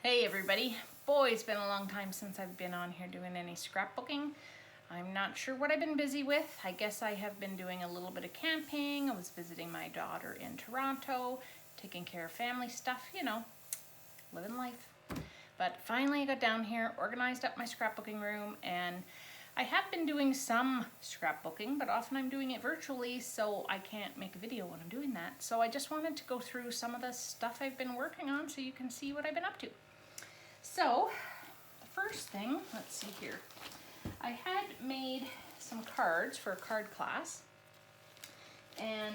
Hey everybody. Boy, it's been a long time since I've been on here doing any scrapbooking. I'm not sure what I've been busy with. I guess I have been doing a little bit of camping. I was visiting my daughter in Toronto, taking care of family stuff, living life. But finally I got down here, organized up my scrapbooking room, and I have been doing some scrapbooking, but often I'm doing it virtually, so I can't make a video when I'm doing that. So I just wanted to go through some of the stuff I've been working on so you can see what I've been up to. So, the first thing, let's see here. I had made some cards for a card class, and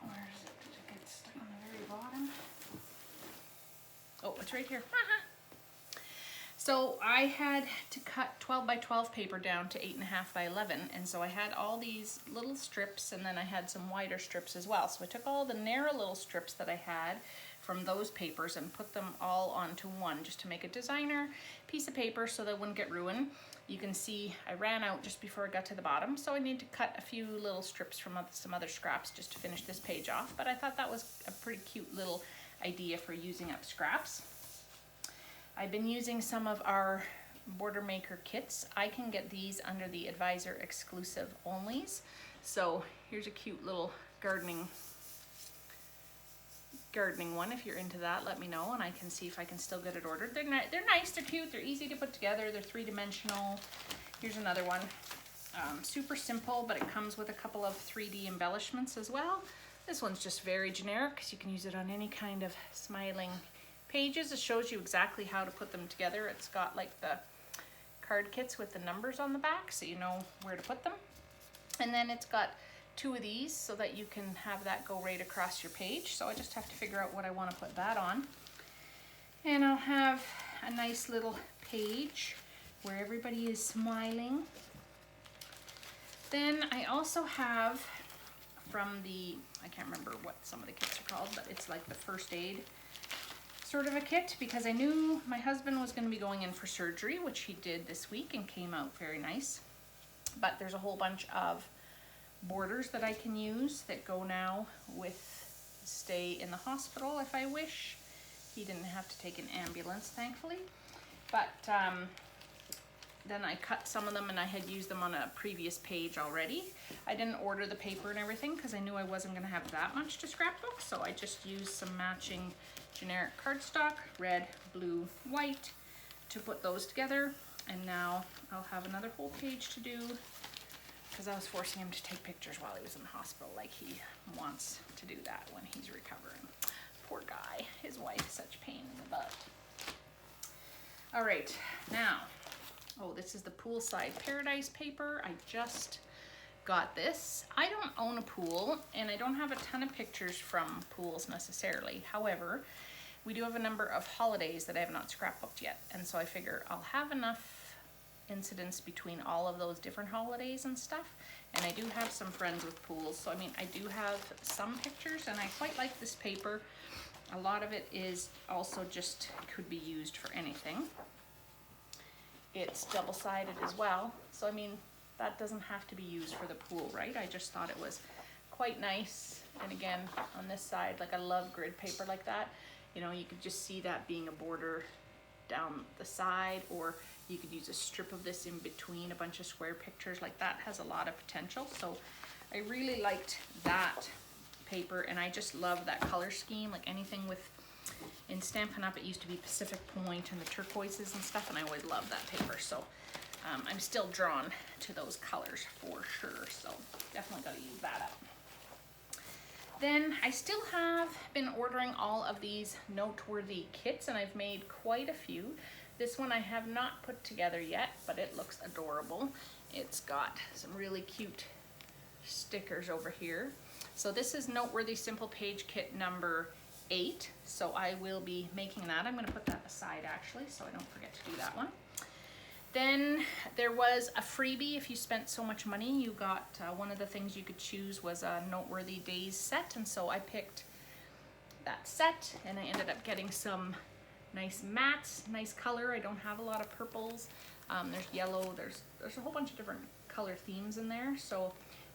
where is it? Did it get stuck on the very bottom? Oh, it's right here. So I had to cut 12 by 12 paper down to 8.5 by 11, and so I had all these little strips, and then I had some wider strips as well. So I took all the narrow little strips that I had from those papers and put them all onto one just to make a designer piece of paper so that it wouldn't get ruined. You can see I ran out just before I got to the bottom, so I need to cut a few little strips from some other scraps just to finish this page off, but I thought that was a pretty cute little idea for using up scraps. I've been using some of our border maker kits. I can get these under the advisor exclusive onlys. So here's a cute little gardening one. If you're into that, let me know and I can see if I can still get it ordered. They're nice, they're cute, they're easy to put together, they're three-dimensional. Here's another one. Super simple, but it comes with a couple of 3D embellishments as well. This one's just very generic because you can use it on any kind of smiling pages. It shows you exactly how to put them together. It's got like the card kits with the numbers on the back so you know where to put them. And then it's got two of these so that you can have that go right across your page. So I just have to figure out what I want to put that on. And I'll have a nice little page where everybody is smiling. Then I also have from the, I can't remember what some of the kits are called, but it's like the first aid sort of a kit because I knew my husband was going to be going in for surgery, which he did this week and came out very nice. But there's a whole bunch of borders that I can use that go now with stay in the hospital if I wish. He didn't have to take an ambulance, thankfully. But then I cut some of them and I had used them on a previous page already. I didn't order the paper and everything because I knew I wasn't going to have that much to scrapbook, so I just used some matching generic cardstock, red, blue, white, to put those together. And now I'll have another whole page to do because I was forcing him to take pictures while he was in the hospital, like he wants to do that when he's recovering. Poor guy, his wife is such a pain in the butt. All right, now, oh, this is the poolside paradise paper. I just got this. I don't own a pool and I don't have a ton of pictures from pools necessarily. However, we do have a number of holidays that I have not scrapbooked yet, and so I figure I'll have enough incidents between all of those different holidays and stuff. And I do have some friends with pools, so I mean I do have some pictures and I quite like this paper. A lot of it is also just could be used for anything. It's double-sided as well, so I mean that doesn't have to be used for the pool, right? I just thought it was quite nice. And again, on this side, like I love grid paper like that. You know, you could just see that being a border down the side, or you could use a strip of this in between a bunch of square pictures. Like that has a lot of potential. So I really liked that paper, and I just love that color scheme. Like anything with, in Stampin' Up! It used to be Pacific Point and the turquoises and stuff, and I always loved that paper. So I'm still drawn to those colors for sure. So definitely got to use that up. Then I still have been ordering all of these noteworthy kits, and I've made quite a few. This one I have not put together yet, but it looks adorable. It's got some really cute stickers over here. So this is Noteworthy Simple Page Kit number 8. So I will be making that. I'm going to put that aside actually, so I don't forget to do that one. Then there was a freebie. If you spent so much money, you got one of the things you could choose was a Noteworthy Days set, and so I picked that set, and I ended up getting some nice mattes, nice color. I don't have a lot of purples. There's yellow. There's a whole bunch of different color themes in there. So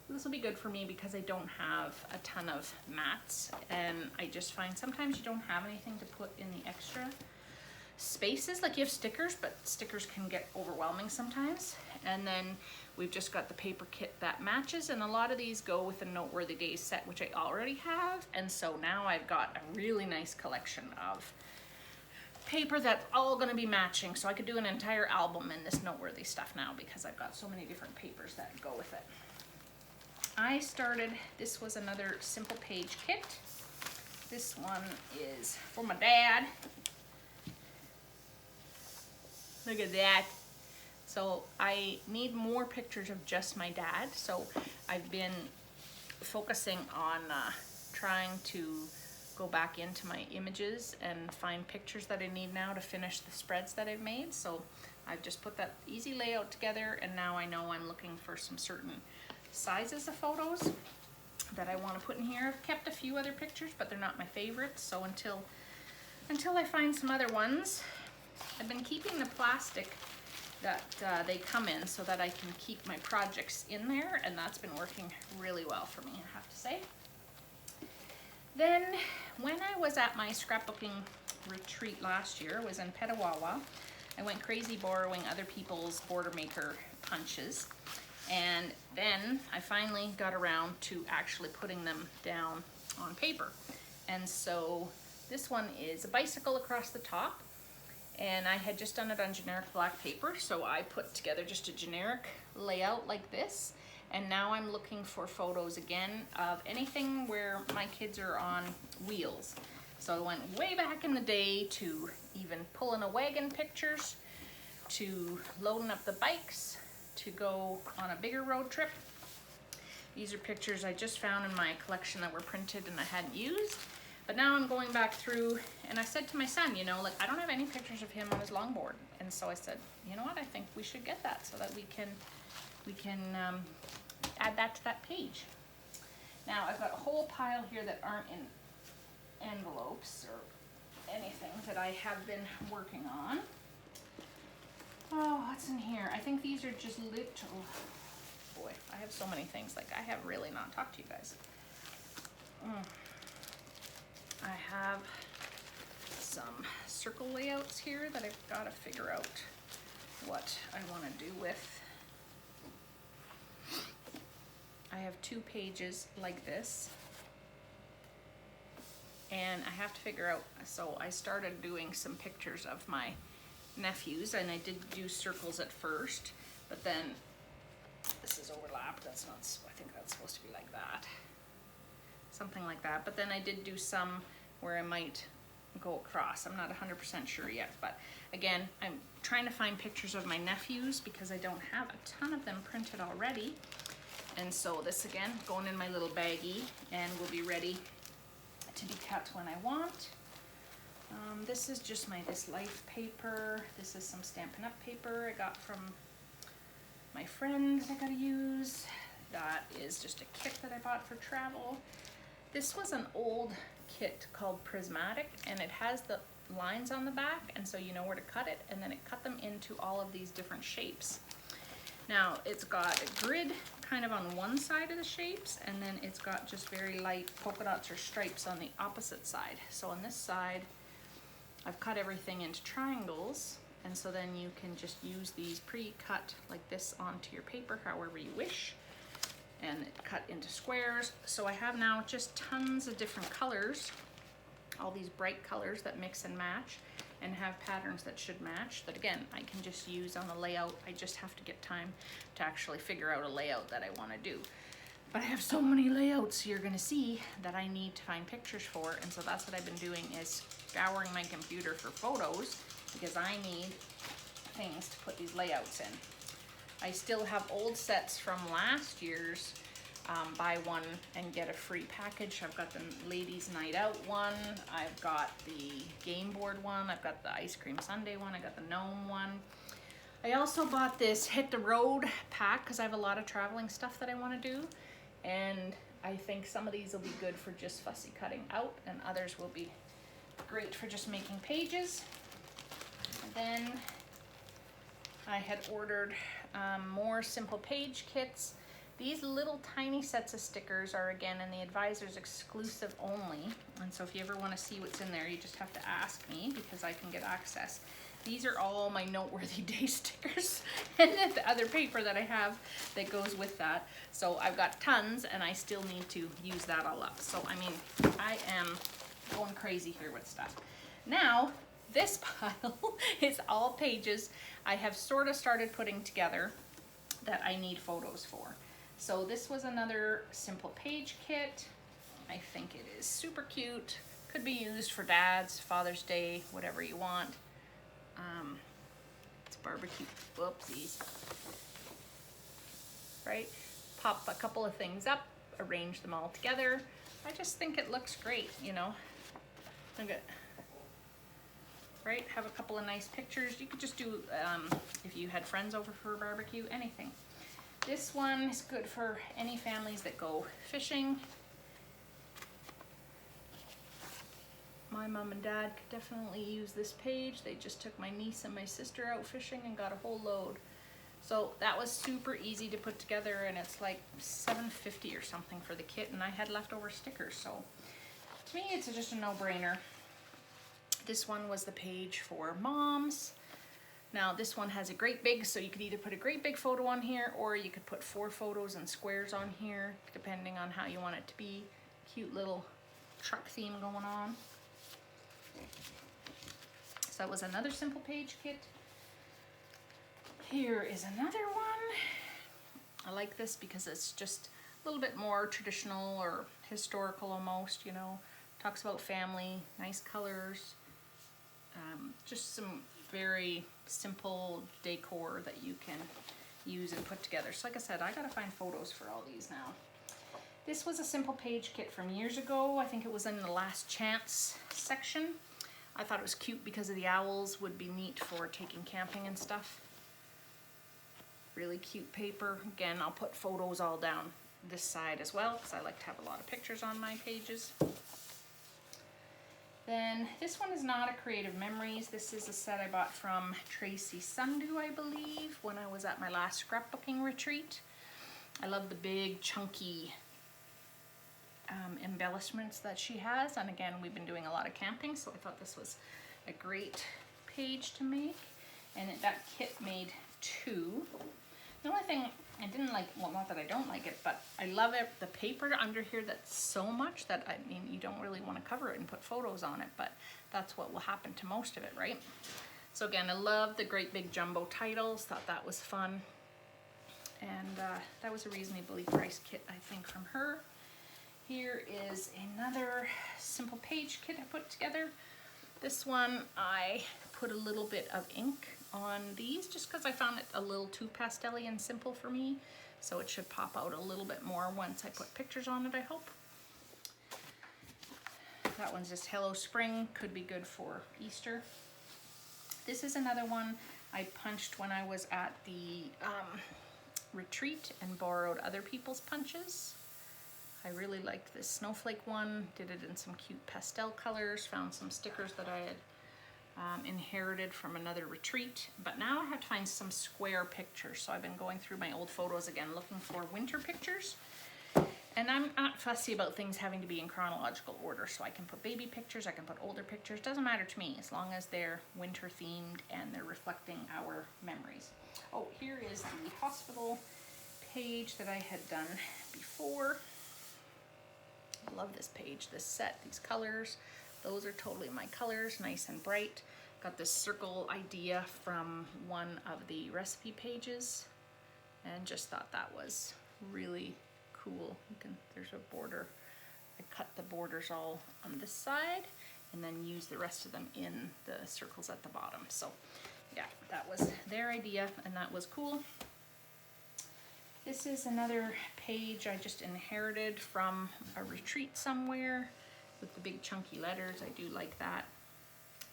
this will be good for me because I don't have a ton of mattes, and I just find sometimes you don't have anything to put in the extra. spaces. Like you have stickers, but stickers can get overwhelming sometimes. And then we've just got the paper kit that matches, and a lot of these go with a Noteworthy Days set, which I already have. And so now I've got a really nice collection of paper that's all gonna be matching. So I could do an entire album in this Noteworthy stuff now because I've got so many different papers that go with it. I started, this was another simple page kit. This one is for my dad. Look at that. So I need more pictures of just my dad. So I've been focusing on trying to go back into my images and find pictures that I need now to finish the spreads that I've made. So I've just put that easy layout together, and now I know I'm looking for some certain sizes of photos that I want to put in here. I've kept a few other pictures, but they're not my favorites. So until I find some other ones, I've been keeping the plastic that they come in so that I can keep my projects in there, and that's been working really well for me, I have to say. Then when I was at my scrapbooking retreat last year, I was in Petawawa. I went crazy borrowing other people's border maker punches, and then I finally got around to actually putting them down on paper. And so this one is a bicycle across the top, and I had just done it on generic black paper, so I put together just a generic layout like this. And now I'm looking for photos again of anything where my kids are on wheels. So I went way back in the day to even pulling a wagon pictures, to loading up the bikes, to go on a bigger road trip. These are pictures I just found in my collection that were printed and I hadn't used. But now I'm going back through, and I said to my son, you know, like, I don't have any pictures of him on his longboard. And so I said, you know what, I think we should get that so that we can add that to that page. Now I've got a whole pile here that aren't in envelopes or anything that I have been working on. Oh, what's in here? I think these are just little, boy, I have so many things. Like, I have really not talked to you guys. I have some circle layouts here that I've got to figure out what I want to do with. I have 2 pages like this, and I have to figure out, so I started doing some pictures of my nephews, and I did do circles at first, but then this is overlapped. That's not, I think that's supposed to be like that, something like that. But then I did do some where I might go across. I'm not 100% sure yet, but again, I'm trying to find pictures of my nephews because I don't have a ton of them printed already. And so this, again, going in my little baggie and will be ready to be cut when I want. This is just this Life paper. This is some Stampin' Up! Paper I got from my friend that I gotta use. That is just a kit that I bought for travel. This was an old kit called Prismatic, and it has the lines on the back, and so you know where to cut it, and then it cut them into all of these different shapes. Now it's got a grid kind of on one side of the shapes, and then it's got just very light polka dots or stripes on the opposite side. So on this side, I've cut everything into triangles, and so then you can just use these pre-cut like this onto your paper however you wish, and cut into squares. So I have now just tons of different colors, all these bright colors that mix and match, and have patterns that should match, that again, I can just use on the layout. I just have to get time to actually figure out a layout that I want to do. But I have so many layouts you're gonna see that I need to find pictures for, and so that's what I've been doing, is scouring my computer for photos, because I need things to put these layouts in. I still have old sets from last year's buy one and get a free package. I've got the ladies night out one, I've got the game board one, I've got the ice cream sundae one, I got the gnome one. I also bought this hit the road pack because I have a lot of traveling stuff that I want to do, and I think some of these will be good for just fussy cutting out, and others will be great for just making pages. And then I had ordered more simple page kits, These little tiny sets of stickers are again in the advisors exclusive only. And so if you ever want to see what's in there, you just have to ask me because I can get access. These are all my noteworthy day stickers and then the other paper that I have that goes with that. So I've got tons and I still need to use that all up. So I mean, I am going crazy here with stuff. Now, this pile is all pages I have sort of started putting together that I need photos for. So this was another simple page kit. I think it is super cute. Could be used for dads, Father's Day, whatever you want. It's barbecue, whoopsies. Right? Pop a couple of things up, arrange them all together. I just think it looks great, you know. Look at, right? Have a couple of nice pictures. You could just do, if you had friends over for a barbecue, anything. This one is good for any families that go fishing. My mom and dad could definitely use this page. They just took my niece and my sister out fishing and got a whole load. So that was super easy to put together, and it's like $7.50 or something for the kit, and I had leftover stickers. So to me, it's just a no-brainer. This one was the page for moms. Now this one has a great big, so you could either put a great big photo on here or you could put 4 photos and squares on here, depending on how you want it to be. Cute little truck theme going on. So that was another simple page kit. Here is another one. I like this because it's just a little bit more traditional or historical almost, you know. Talks about family, nice colors, just some very simple decor that you can use and put together. So like I said, I gotta find photos for all these now. This was a simple page kit from years ago. I think it was in the last chance section. I thought it was cute because of the owls, would be neat for taking camping and stuff. Really cute paper. Again, I'll put photos all down this side as well because I like to have a lot of pictures on my pages. Then this one is not a Creative Memories. This is a set I bought from Tracy Sundu, I believe, when I was at my last scrapbooking retreat. I love the big chunky embellishments that she has, and again, we've been doing a lot of camping, so I thought this was a great page to make. And that kit made 2. The only thing I didn't like, well, not that I don't like it, but I love it, the paper under here that's so much that, I mean, you don't really want to cover it and put photos on it, but that's what will happen to most of it, right? So again, I love the great big jumbo titles, thought that was fun. And that was a reasonably priced kit, I think, from her. Here is another simple page kit I put together. This one, I put a little bit of ink on these just because I found it a little too pastel-y and simple for me. So it should pop out a little bit more once I put pictures on it, I hope. That one's just Hello Spring, could be good for Easter. This is another one I punched when I was at the retreat and borrowed other people's punches. I really liked this snowflake one, did it in some cute pastel colors, found some stickers that I had inherited from another retreat, but now I have to find some square pictures. So I've been going through my old photos again, looking for winter pictures. And I'm not fussy about things having to be in chronological order, so I can put baby pictures, I can put older pictures, doesn't matter to me as long as they're winter themed and they're reflecting our memories. Oh, here is the hospital page that I had done before. I love this page, this set, these colors. Those are totally my colors, nice and bright. Got this circle idea from one of the recipe pages and just thought that was really cool. There's a border. I cut the borders all on this side and then use the rest of them in the circles at the bottom. So yeah, that was their idea and that was cool. This is another page I just inherited from a retreat somewhere with the big chunky letters. I do like that.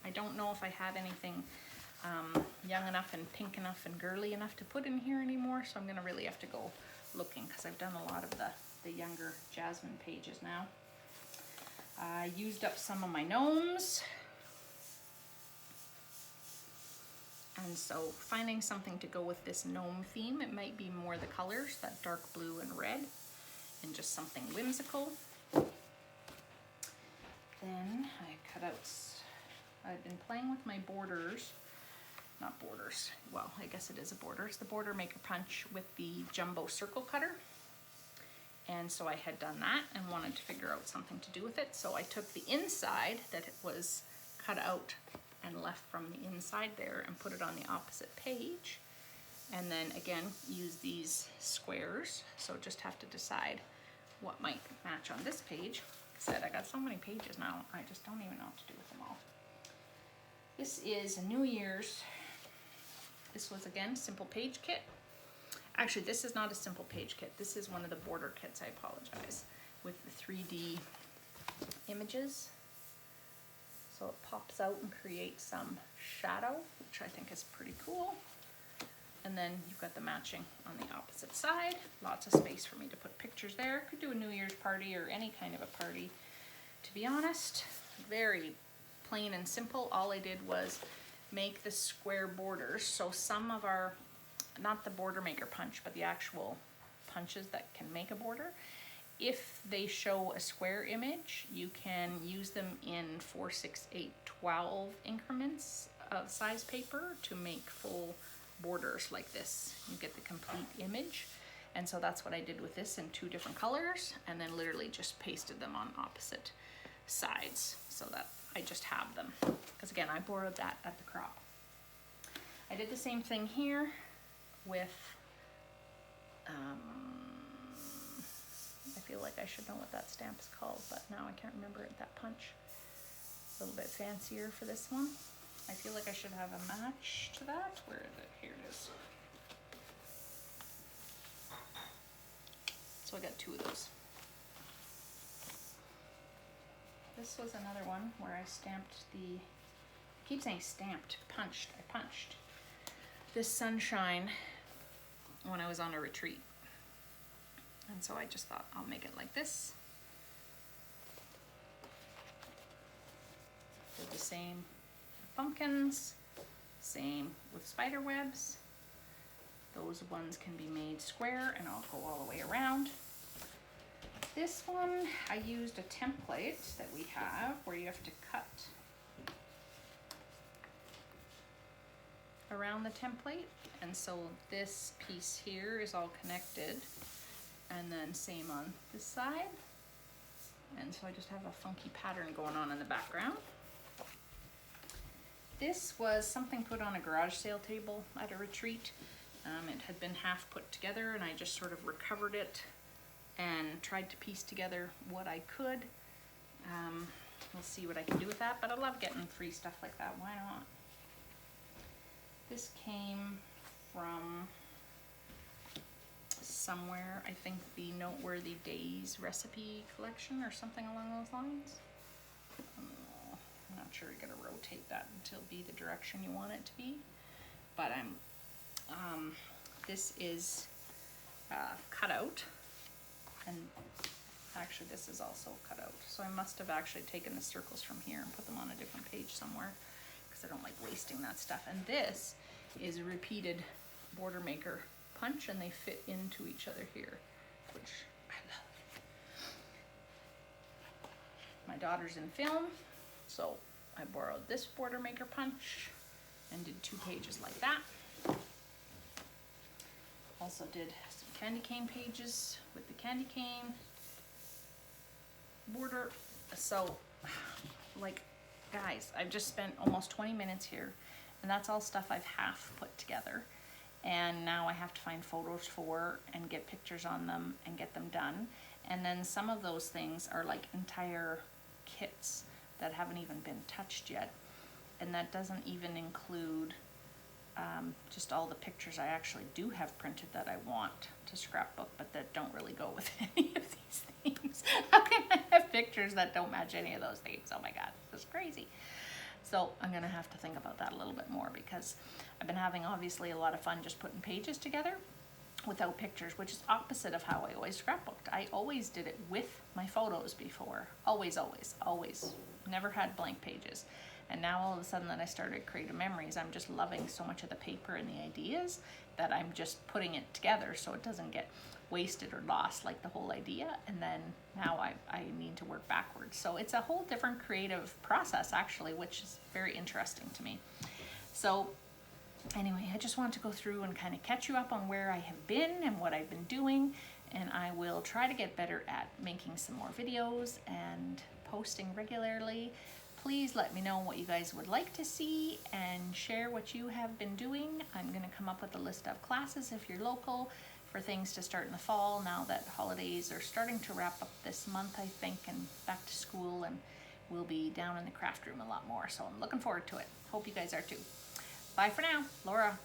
I don't know if I have anything young enough and pink enough and girly enough to put in here anymore, so I'm gonna really have to go looking because I've done a lot of the younger Jasmine pages now. I used up some of my gnomes. And so finding something to go with this gnome theme, it might be more the colors, that dark blue and red, and just something whimsical. Then I cut out, I've been playing with my borders, not borders, well, I guess it is a border. It's the Border Maker Punch with the jumbo circle cutter. And so I had done that and wanted to figure out something to do with it. So I took the inside that it was cut out and left from the inside there and put it on the opposite page. And then again, use these squares. So just have to decide what might match on this page. Like I said, I got so many pages now, I just don't even know what to do with them all. This is a New Year's. This was again, simple page kit. Actually, this is not a simple page kit. This is one of the border kits, I apologize, with the 3D images. So it pops out and creates some shadow, which I think is pretty cool. And then you've got the matching on the opposite side. Lots of space for me to put pictures there. Could do a New Year's party or any kind of a party. To be honest, very plain and simple. All I did was make the square borders. So some of our, not the Border Maker punch, but the actual punches that can make a border, if they show a square image, you can use them in 4, 6, 8, 12 increments of size paper to make full borders like this. You get the complete image. And so that's what I did with this in 2 different colors, and then literally just pasted them on opposite sides so that I just have them. Because again, I borrowed that at the crop. I did the same thing here with, I feel like I should know what that stamp is called, but now I can't remember it, that punch. A little bit fancier for this one. I feel like I should have a match to that. Where is it? Here it is. So I got 2 of those. This was another one where I stamped the, I keep saying stamped, punched, I punched this sunshine when I was on a retreat. And so I just thought I'll make it like this. Did the same with pumpkins, same with spider webs. Those ones can be made square and I'll go all the way around. This one, I used a template that we have where you have to cut around the template. And so this piece here is all connected, and then same on this side. And so I just have a funky pattern going on in the background. This was something put on a garage sale table at a retreat. It had been half put together and I just sort of recovered it and tried to piece together what I could. We'll see what I can do with that, but I love getting free stuff like that. Why not? This came from somewhere, I think the Noteworthy Days recipe collection or something along those lines. I'm not sure you're gonna rotate that until be the direction you want it to be, but this is cut out, and actually this is also cut out. So I must have actually taken the circles from here and put them on a different page somewhere because I don't like wasting that stuff. And this is a repeated Border Maker punch, and they fit into each other here, which I love. My daughter's in film, so I borrowed this Border Maker punch and did 2 pages like that. Also did some candy cane pages with the candy cane border. So, like, guys, I've just spent almost 20 minutes here, and that's all stuff I've half put together. And now I have to find photos for and get pictures on them and get them done. And then some of those things are like entire kits that haven't even been touched yet. And that doesn't even include just all the pictures I actually do have printed that I want to scrapbook, but that don't really go with any of these things. How can I have pictures that don't match any of those things? Oh my God, this is crazy. So I'm gonna have to think about that a little bit more, because I've been having obviously a lot of fun just putting pages together without pictures, which is opposite of how I always scrapbooked. I always did it with my photos before. Always, always, always. Never had blank pages. And now all of a sudden that I started Creative Memories, I'm just loving so much of the paper and the ideas that I'm just putting it together so it doesn't get wasted or lost, like the whole idea. And then now I need to work backwards. So it's a whole different creative process actually, which is very interesting to me. So anyway, I just want to go through and kind of catch you up on where I have been and what I've been doing. And I will try to get better at making some more videos and posting regularly. Please let me know what you guys would like to see and share what you have been doing. I'm going to come up with a list of classes if you're local for things to start in the fall now that holidays are starting to wrap up this month, I think, and back to school, and we'll be down in the craft room a lot more. So I'm looking forward to it. Hope you guys are too. Bye for now. Laura.